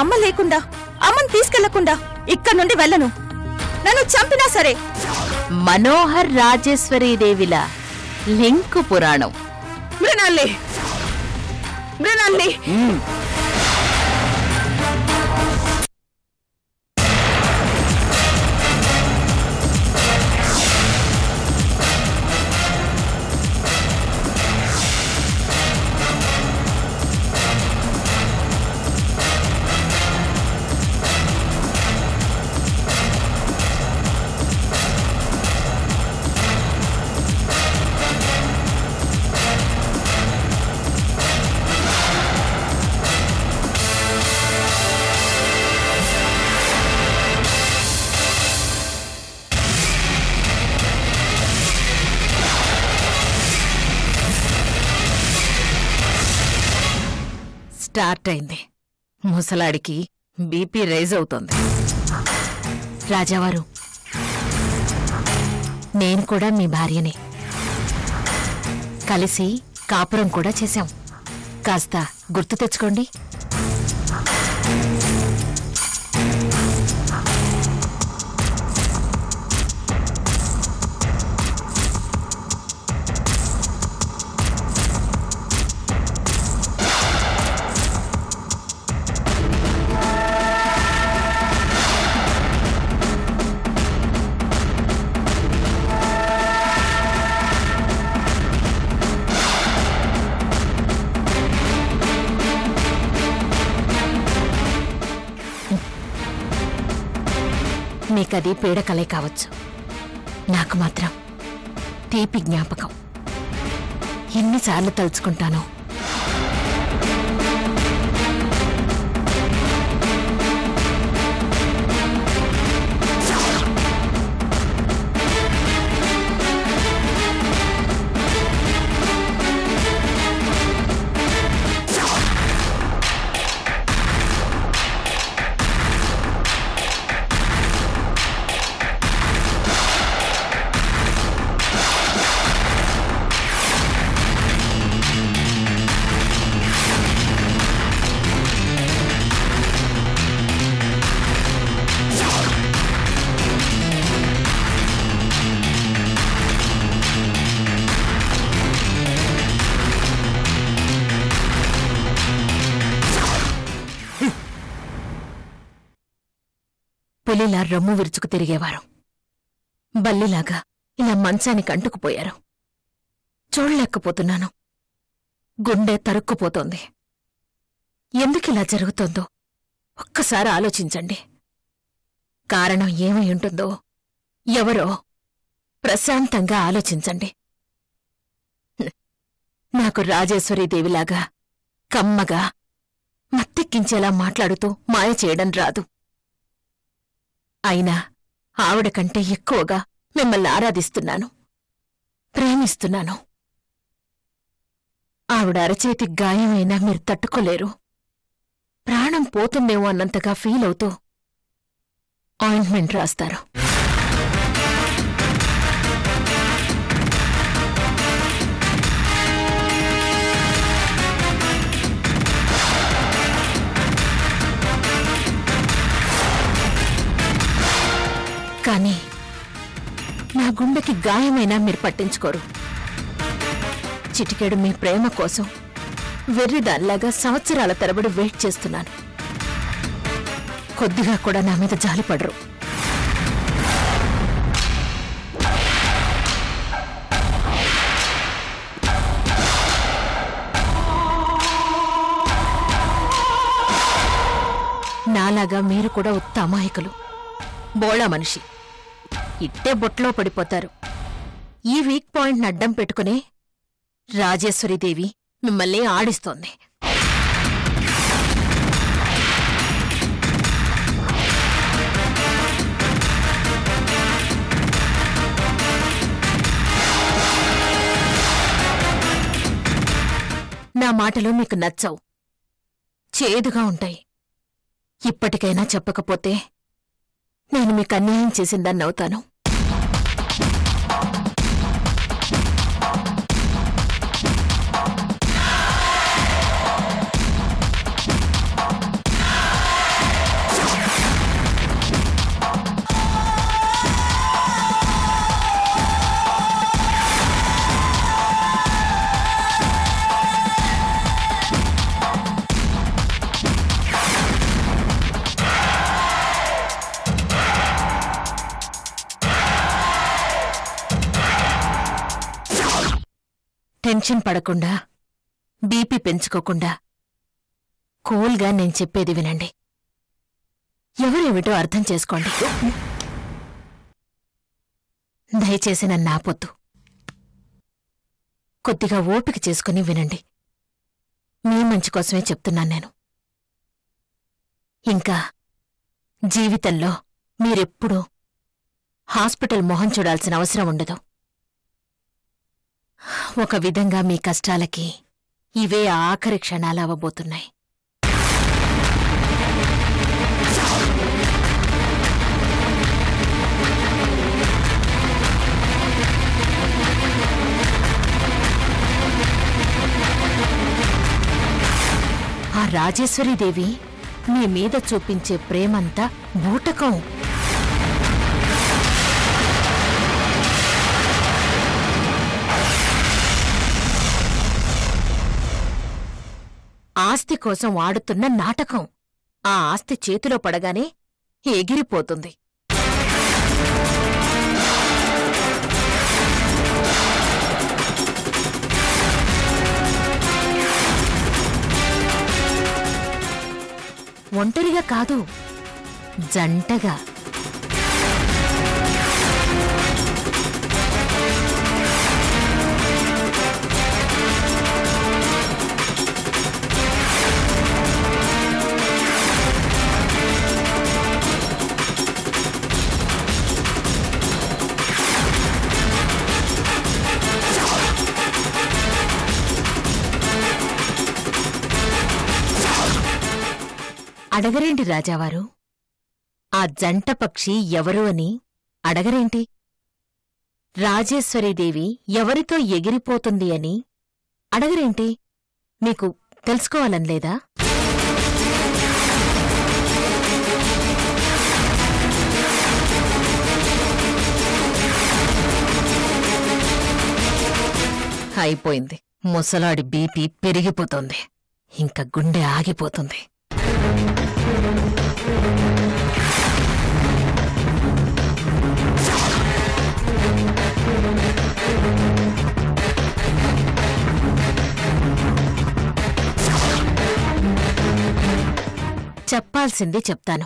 అమ్మ లేకుండా అమ్మని తీసుకెళ్లకుండా ఇక్కడ నుండి వెళ్ళను. నన్ను చంపినా సరే. మనోహర్ రాజేశ్వరీదేవిల లింకు పురాణం. మృణాలి మృణాలి స్టార్ట్ అయింది. ముసలాడికి బీపీ రైజ్ అవుతోంది. రాజావారు, నేను కూడా మీ భార్యనే. కలిసి కాపురం కూడా చేశాం. కాస్త గుర్తు తెచ్చుకోండి. మీకది పీడకలే కావచ్చు, నాకు మాత్రం తీపి జ్ఞాపకం. ఎన్నిసార్లు తలుచుకుంటానో. పులిలా రొమ్ము విరుచుకు తిరిగేవారు. బల్లిలాగా ఇలా మంచానికి అంటుకుపోయారు. చూడలేకపోతున్నాను. గుండె తరుక్కుపోతోంది. ఎందుకిలా జరుగుతోందో ఒక్కసారి ఆలోచించండి. కారణం ఏమై ఉంటుందో ఎవరో ప్రశాంతంగా ఆలోచించండి. నాకు రాజేశ్వరీదేవిలాగా కమ్మగా మత్తెక్కించేలా మాట్లాడుతూ మాయ చేయడం రాదు. అయినా ఆవిడ కంటే ఎక్కువగా మిమ్మల్ని ఆరాధిస్తున్నాను, ప్రేమిస్తున్నాను. ఆవిడ అరచేతి గాయమైనా మీరు తట్టుకోలేరు. ప్రాణం పోతుందేమో అన్నంతగా ఫీల్ అవుతూ ఆయింట్మెంట్ రాస్తారు. కానీ నా గుండెకి గాయమైనా మీరు పట్టించుకోరు. చిటికెడు మీ ప్రేమ కోసం వెర్రిదానిలాగా సంవత్సరాల తరబడి వెయిట్ చేస్తున్నాను. కొద్దిగా కూడా నా మీద జాలిపడరు. నాలాగా మీరు కూడా ఉత్త అమాయకులు, బోళా మనిషి. ఇట్టే బొట్లో పడిపోతారు. ఈ వీక్ పాయింట్ని అడ్డం పెట్టుకునే రాజేశ్వరీదేవి మిమ్మల్ని ఆడిస్తోంది. నా మాటలు మీకు నచ్చవు, చేదుగా ఉంటాయి. ఇప్పటికైనా చెప్పకపోతే నేను మీకు అన్యాయం చేసిందన్నవుతాను. టెన్షన్ పడకుండా బీపీ పెంచుకోకుండా కూల్గా నేను చెప్పేది వినండి. ఎవరేమిటో అర్థం చేసుకోండి. దయచేసి నన్ను ఆపొద్దు. కొద్దిగా ఓపిక చేసుకుని వినండి. మీ మంచి కోసమే చెప్తున్నాను నేను. ఇంకా జీవితంలో మీరెప్పుడూ హాస్పిటల్ మొహం చూడాల్సిన అవసరం ఉండదు. ఒక విధంగా మీ కష్టాలకి ఇవే ఆఖరి క్షణాలవ్వబోతున్నాయి. ఆ రాజేశ్వరీదేవి మీ మీద చూపించే ప్రేమంతా బూటకం. ఆస్తి కోసం ఆడుతున్న నాటకం. ఆ ఆస్తి చేతిలో పడగానే ఎగిరిపోతుంది. ఒంటరిగా కాదు, జంటగా. అడగరేంటి రాజావారు? ఆ జంట పక్షి ఎవరు అని అడగరేంటి? రాజేశ్వరీదేవి ఎవరితో ఎగిరిపోతుంది అని అడగరేంటి? మీకు తెలుసుకోవాలనిలేదా? అయిపోయింది. ముసలాడి బీపీ పెరిగిపోతుంది. ఇంక గుండె ఆగిపోతుంది. చెప్పాల్సింది చెప్తాను.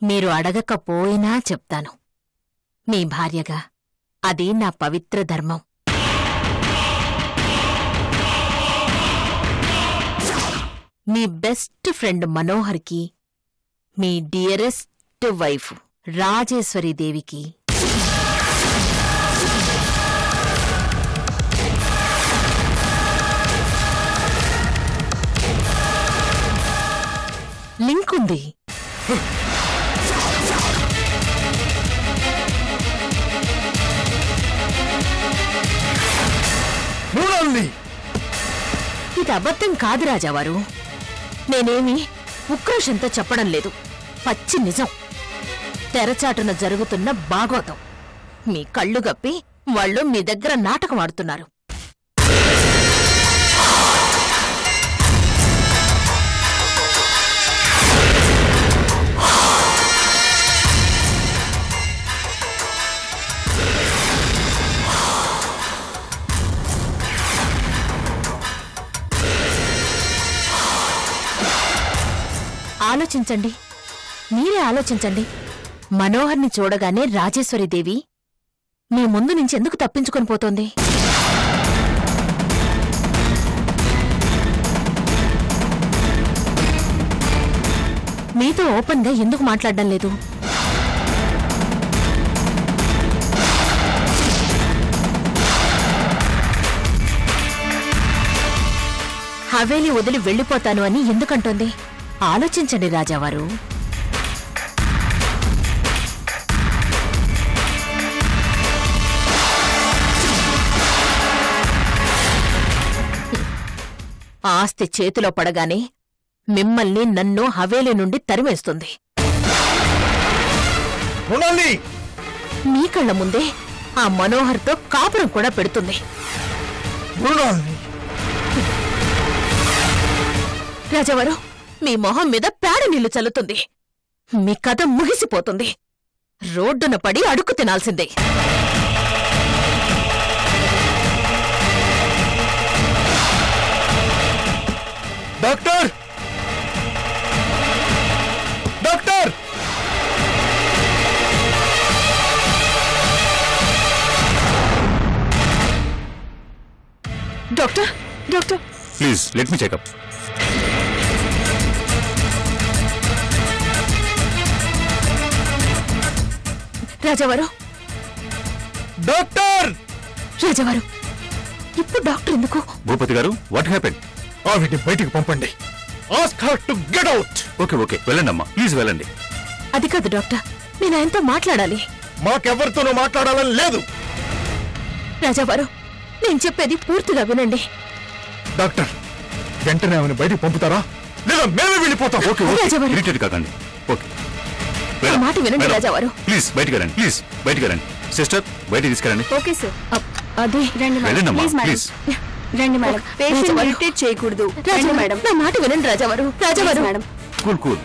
మీరు అడగకపోయినా చెప్తాను. మీ భార్యగా అది నా పవిత్ర ధర్మం. మీ బెస్ట్ ఫ్రెండ్ మనోహర్కి, మీ డియరెస్ట్ వైఫ్ రాజేశ్వరీదేవికి లింక్ ఉంది. ఇది అబద్ధం కాదు రాజావారు. నేనేమి ఉక్రోషంతో చెప్పడం లేదు. పచ్చి నిజం. తెరచాటున జరుగుతున్న బాగోతం. మీ కళ్ళు గప్పి వాళ్ళు మీ దగ్గర నాటకం ఆడుతున్నారు. ఆలోచించండి, మీరే ఆలోచించండి. మనోహర్ని చూడగానే రాజేశ్వరీదేవి మీ ముందు నుంచి ఎందుకు తప్పించుకొని పోతోంది? మీతో ఓపెన్గా ఎందుకు మాట్లాడడం లేదు? హవేలీ వదిలి వెళ్ళిపోతాను అని ఎందుకంటోంది? ఆలోచించండి రాజావారు. ఆస్తి చేతిలో పడగానే మిమ్మల్ని నన్ను హవేలీ నుండి తరిమేస్తుంది. మీ కళ్ళ ముందే ఆ మనోహర్తో కాపురం కూడా పెడుతుంది. రాజావారు, మీ మొహం మీద పేడ నీళ్లు చల్లుతుంది. మీ కథ ముగిసిపోతుంది. రోడ్డున పడి అడుక్కు తినాల్సిందే. Doctor doctor doctor doctor please let me check up. రాజావారు డాక్టర్ రాజావారు ఇప్పుడు డాక్టర్ ఎందుకు? భూపతి గారు, వాట్ హ్యాపెండ్? ఆవిడ్ని బయటికి పంపండి. Ask her to get out. Okay okay, వెళ్ళండి అమ్మా, ప్లీజ్ వెళ్ళండి. అది కాదు డాక్టర్, నేను ఆయనతో మాట్లాడాలి. మాకెవరితోనూ మాట్లాడాలని లేదు. రాజావారు, నేను చెప్పేది పూర్తిగా వినండి. డాక్టర్, వెంటనే ఆమెను బయటికి పంపుతారా లేదా మేమే వెళ్ళిపోతాం? ఓకే ఓకే, రాజావారు. ఇరిటేట్ కాకండి. ఓకే, నా మాట వినండి రాజావారు. ప్లీజ్ బయటికి వెళ్ళండి, ప్లీజ్ బయటికి వెళ్ళండి. సిస్టర్, బయటికి తీసుకెళ్ళండి. Okay sir. అదే వెళ్ళండి అమ్మా, ప్లీజ్. రండి మేడం. పేషెంట్ రాజావారు. ఇరిటేట్ చేయకూడదు. రండి మేడం. నా మాట వినండి రాజావారు. రాజావారు మేడం. Cool cool.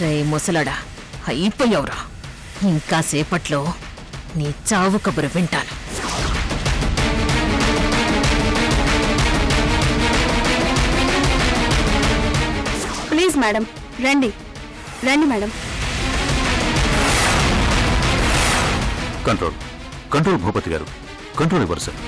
రే ముసలాడా, అయిపోయావురా. ఇంకా సేపట్లో నీ చావు కబురు వింటాను. ప్లీజ్ మేడం, రండి. రండి మేడం. కంట్రోల్ కంట్రోల్ భూపతి గారు, కంట్రోల్ ఇవ్వరు సార్.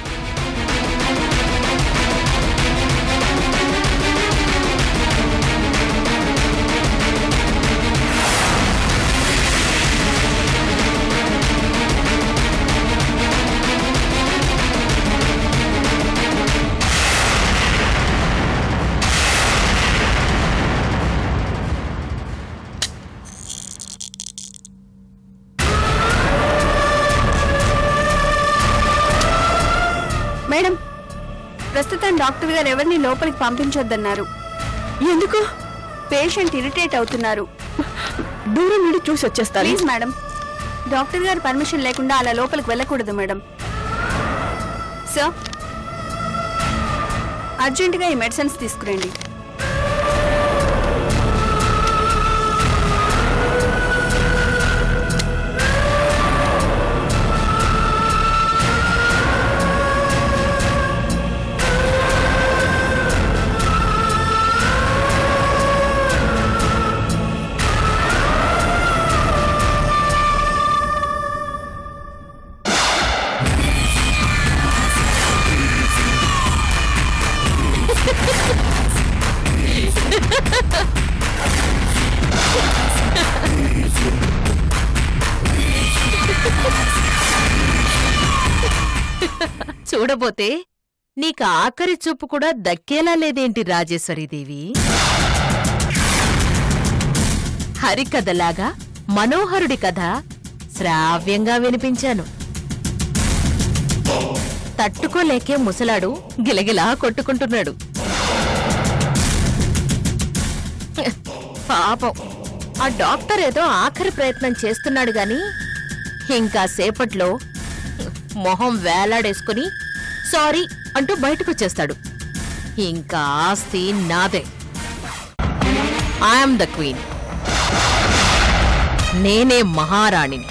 మేడం, ప్రస్తుతం డాక్టర్ గారు ఎవరిని లోపలికి పంపించొద్దన్నారు. ఎందుకు? పేషెంట్ ఇరిటేట్ అవుతున్నారు. దూరం నుండి చూసి వచ్చేస్తారు. ప్లీజ్ మేడం, డాక్టర్ గారు పర్మిషన్ లేకుండా అలా లోపలికి వెళ్ళకూడదు మేడం. సార్, అర్జెంటుగా ఈ మెడిసిన్స్ తీసుకురండి. చూడబోతే నీకు ఆఖరి చూపు కూడా దక్కేలా లేదేంటి రాజేశ్వరీదేవి? హరికథలాగా మనోహరుడి కథ శ్రావ్యంగా వినిపించాను. తట్టుకోలేకే ముసలాడు గిలగిలా కొట్టుకుంటున్నాడు. పాపం, ఆ డాక్టర్ ఏదో ఆఖరి ప్రయత్నం చేస్తున్నాడు గాని ఇంకా సేపట్లో మొహం వేలాడేసుకుని సారీ అంటూ బయటకొచ్చేస్తాడు. ఇంకా ఆస్తి నాదే. I'm the queen. నేనే మహారాణిని.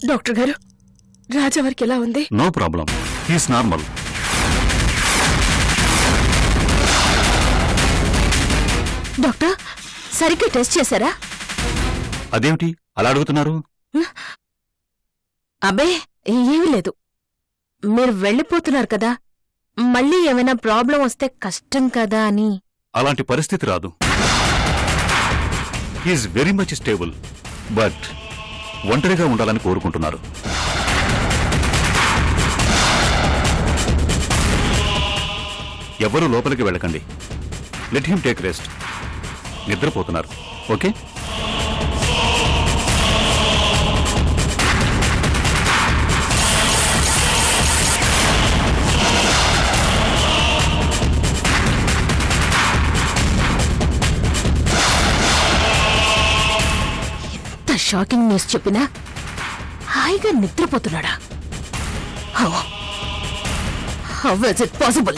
డాక్టర్ గారు, రాజావారికి ఎలా ఉంది? No problem, he's normal. Doctor, సరిగ్గా టెస్ట్ చేశారా? అదేమిటి అలా అడుగుతున్నారు? అబ్బే, ఏమీ లేదు. మీరు వెళ్ళిపోతున్నారు కదా, మళ్ళీ ఏమైనా ప్రాబ్లం వస్తే కష్టం కదా అని. అలాంటి పరిస్థితి రాదు. He's very much stable, but ఒంటరిగా ఉండాలని కోరుకుంటున్నారు. ఎవరూ లోపలికి వెళ్ళకండి. Let him take rest. నిద్రపోతున్నారు. ఓకే? ఎంత షాకింగ్ న్యూస్ చెప్పినా హాయిగా నిద్రపోతున్నాడా? How is it possible?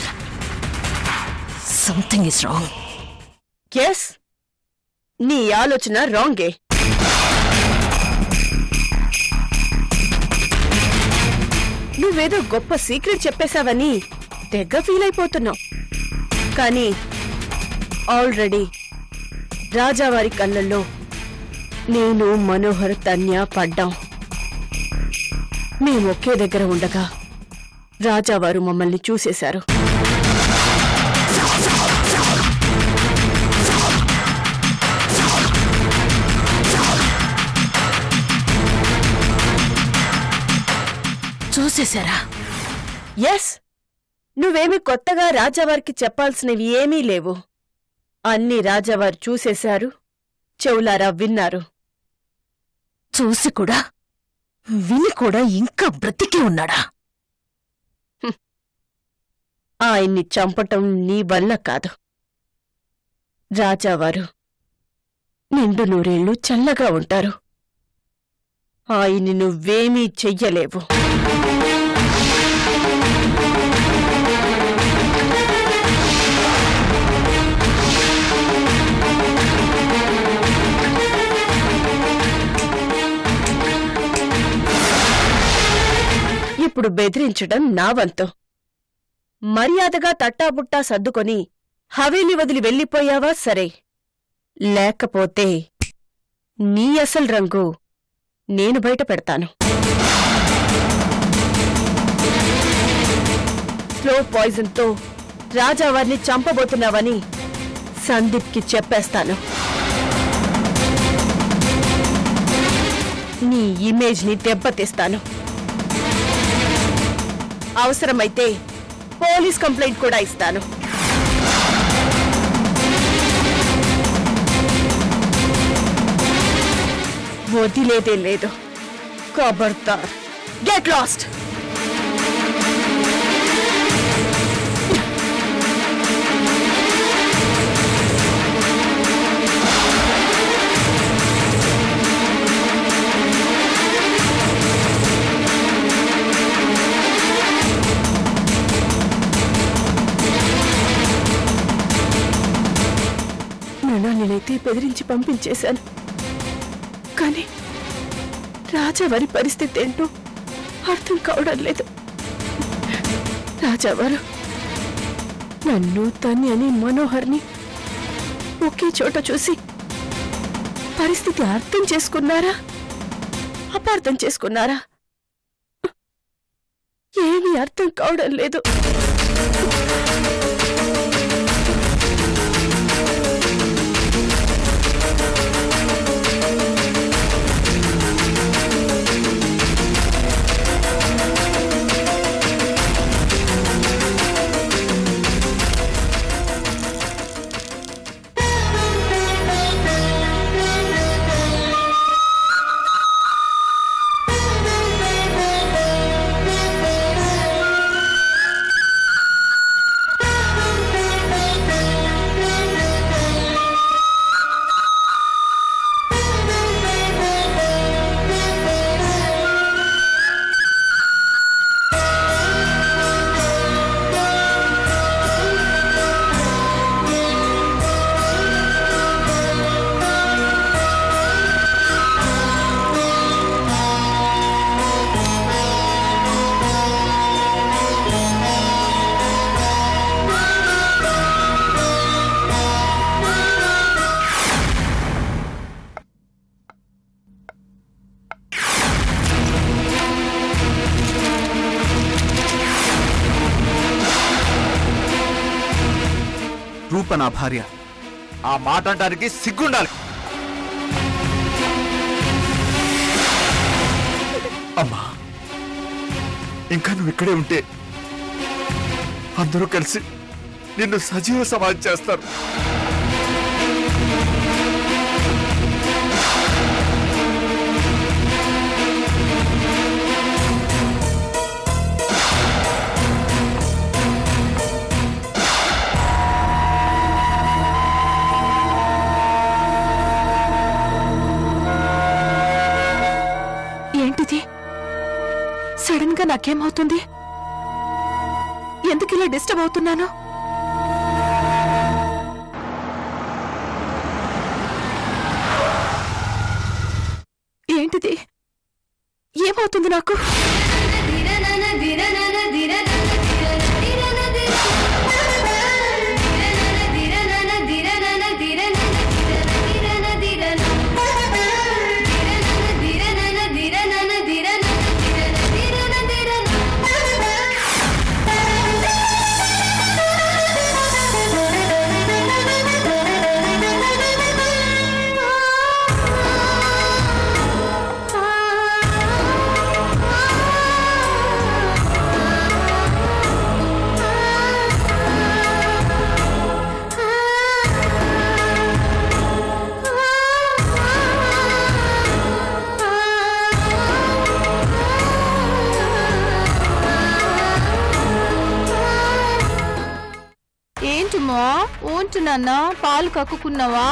Something is wrong. Yes, నీ ఆలోచన రాంగే. నువ్వేదో గొప్ప సీక్రెట్ చెప్పేశావని తెగ ఫీల్ అయిపోతున్నావు. కానీ ఆల్రెడీ రాజావారి కళ్ళల్లో నేను మనోహర్ తన్య పడ్డాం. మేము ఒకే దగ్గర ఉండగా రాజావారు మమ్మల్ని చూసేశారు. చూసేశారా? ఎస్, నువ్వేమీ కొత్తగా రాజావారికి చెప్పాల్సినవి ఏమీ లేవు. అన్నీ రాజావారు చూసేశారు, చెవులారా విన్నారు. చూసి కూడా విని కూడా ఇంకా బ్రతికి ఉన్నాడా? ఆయన్ని చంపటం నీ వల్ల కాదు. రాజావారు నిండు నూరేళ్లు చల్లగా ఉంటారు. ఆయన్ని నువ్వేమీ చెయ్యలేవు. ఇప్పుడు బెదిరించడం నా వంతు. మర్యాదగా తట్టాబుట్టా సర్దుకొని హవేలి వదిలి వెళ్ళిపోయావా సరే, లేకపోతే నీ అసలు రంగు నేను బయట పెడతాను. స్లో పాయిజన్తో రాజావారిని చంపబోతున్నావని సందీప్కి చెప్పేస్తాను. నీ ఇమేజ్ని దెబ్బతీస్తాను. అవసరమైతే పోలీస్ కంప్లైంట్ కూడా ఇస్తాను. వదిలేదే లేదు. ఖబర్దార్, గెట్ లాస్ట్. నేనైతే బెదిరించి పంపించేశాను. కానీ రాజావారి పరిస్థితి ఏంటో అర్థం కావడం లేదు. రాజావారు నన్ను, తన్యని, మనోహర్ని ఒకే చోట చూసి పరిస్థితి అర్థం చేసుకున్నారా, అపార్థం చేసుకున్నారా? ఏమీ అర్థం కావడం లేదు. రూప నా భార్య, ఆ మాట అంటానికి సిగ్గుండాలి. అమ్మా, ఇంకా నువ్వు ఇక్కడే ఉంటే అందరూ కలిసి నిన్ను సజీవ సమాధి చేస్తారు. ఏంటిది? సడన్ గా నాకేమవుతుంది? ఎందుకు ఇలా డిస్టర్బ్ అవుతున్నాను? ఏంటిది? ఏమవుతుంది నాకు? ఏంటమ్మా ఊంటు నాన్న పాలు కక్కుకున్నావా?